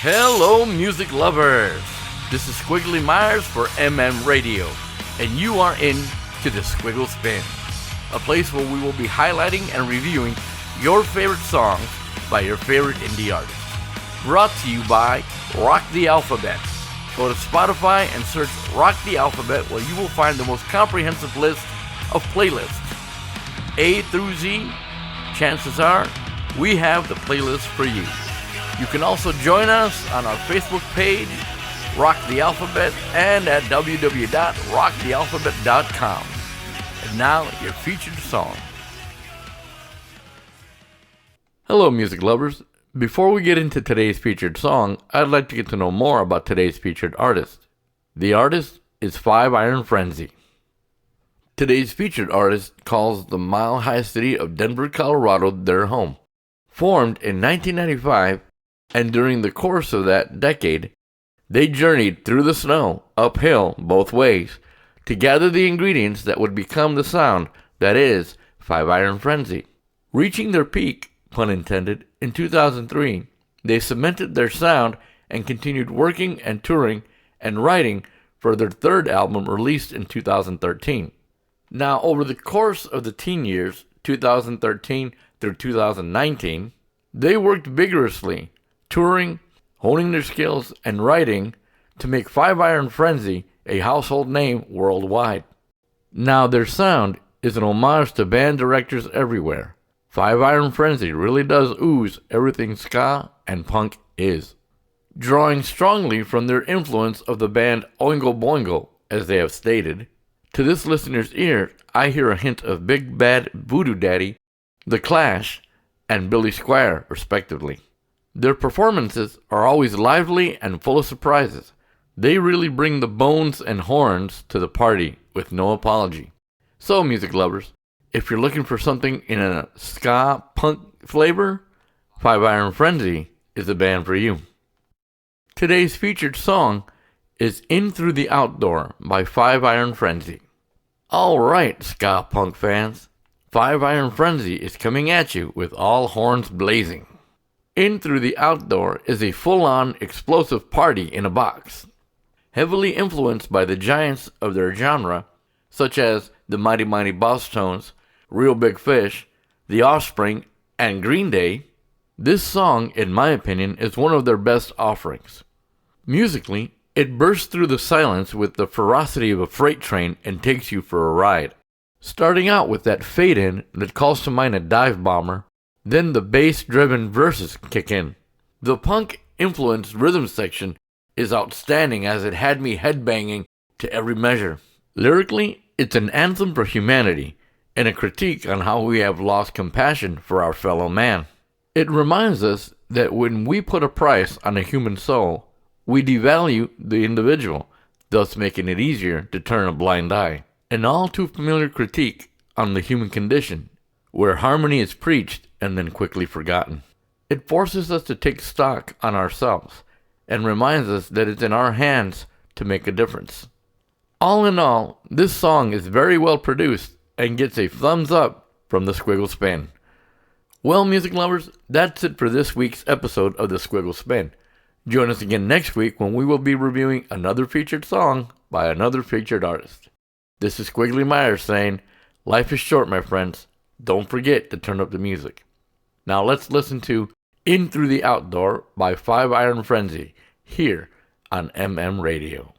Hello, music lovers. This is Squiggly Myers for Radio, and you are in to the Squiggle Spin, a place where we will be highlighting and reviewing your favorite songs by your favorite indie artists. Brought to you by Rock the Alphabet. Go to Spotify and search Rock the Alphabet, where you will find the most comprehensive list of playlists. A through Z, chances are we have the playlist for you. You can also join us on our Facebook page, Rock the Alphabet, and at www.rockthealphabet.com. And now, your featured song. Hello, music lovers. Before we get into today's featured song, I'd like to get to know more about today's featured artist. The artist is Five Iron Frenzy. Today's featured artist calls the mile-high city of Denver, Colorado their home. Formed in 1995, and during the course of that decade, they journeyed through the snow, uphill both ways, to gather the ingredients that would become the sound that is Five Iron Frenzy. Reaching their peak, pun intended, in 2003, they cemented their sound and continued working and touring and writing for their third album released in 2013. Now, over the course of the teen years, 2013 through 2019, they worked vigorously, touring, honing their skills, and writing to make Five Iron Frenzy a household name worldwide. Now, their sound is an homage to band directors everywhere. Five Iron Frenzy really does ooze everything ska and punk is, drawing strongly from their influence of the band Oingo Boingo, as they have stated. To this listener's ear, I hear a hint of Big Bad Voodoo Daddy, The Clash, and Billy Squier, respectively. Their performances are always lively and full of surprises. They really bring the bones and horns to the party with no apology. So, music lovers, if you're looking for something in a ska punk flavor, Five Iron Frenzy is the band for you. Today's featured song is In Through the Outdoor by Five Iron Frenzy. Alright, ska punk fans, Five Iron Frenzy is coming at you with all horns blazing. In Through the Outdoor is a full-on explosive party in a box. Heavily influenced by the giants of their genre, such as the Mighty Mighty Bosstones, Real Big Fish, The Offspring, and Green Day, this song, in my opinion, is one of their best offerings. Musically, it bursts through the silence with the ferocity of a freight train and takes you for a ride. Starting out with that fade-in that calls to mind a dive bomber, then the bass-driven verses kick in. The punk-influenced rhythm section is outstanding, as it had me headbanging to every measure. Lyrically, it's an anthem for humanity and a critique on how we have lost compassion for our fellow man. It reminds us that when we put a price on a human soul, we devalue the individual, thus making it easier to turn a blind eye. An all-too-familiar critique on the human condition, where harmony is preached and then quickly forgotten. It forces us to take stock on ourselves and reminds us that it's in our hands to make a difference. All in all, this song is very well produced and gets a thumbs up from the Squiggle Spin. Well, music lovers, that's it for this week's episode of the Squiggle Spin. Join us again next week when we will be reviewing another featured song by another featured artist. This is Squiggly Myers saying, life is short, my friends. Don't forget to turn up the music. Now let's listen to In Through the Outdoor by Five Iron Frenzy here on Radio.